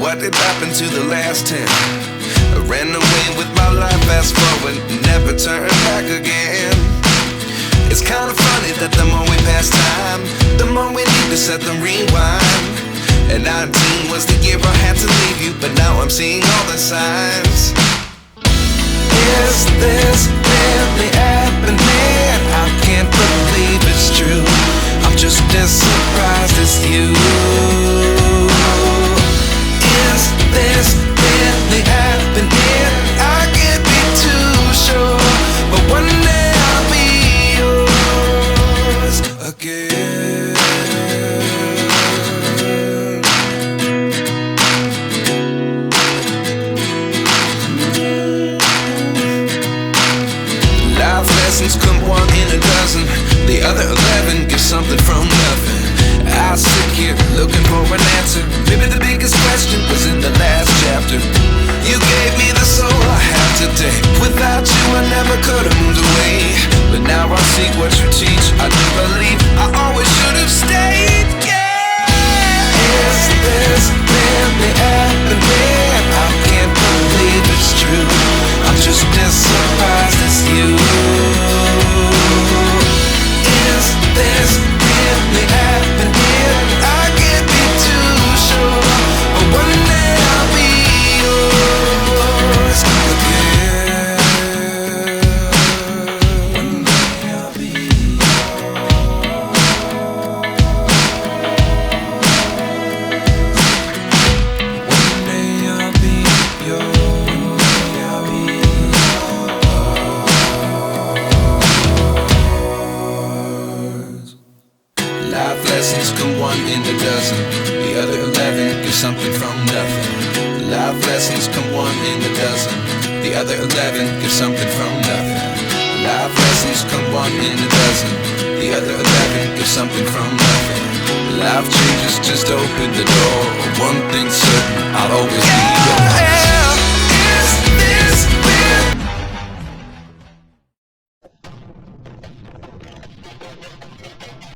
what did happen to the last 10? I ran away with my life, fast forward, never turn back again. It's kind of funny that the more we pass time, the more we need to set them rewind. And 19 was the year I had to leave you, but now I'm seeing all the signs. Is this really happening? I can't believe it's true. I'm just as surprised as you. Is this really happening? I can't be too sure, but one day I'll be yours again. Life lessons come one in a dozen. The other 11 get something from nothing. I sit here looking for an answer. Maybe the biggest question was in the last chapter. You gave me the soul I have today. Without you I never could have moved away. But now I see what you teach. I do believe I always should have stayed. Yeah. Is this really happening? I can't believe it's true. I'm just as surprised as you. Is this really happening? I can't be too sure, but one day I'll be yours again. One day I'll be yours. One day I'll be yours. One day I'll be yours. Life lessons come one in a dozen. The other 11 give something from nothing. Life lessons come one in a dozen. The other 11 give something from nothing. Life lessons come one in a dozen. The other 11 give something from nothing. Life changes just open the door. One thing's certain, I'll always be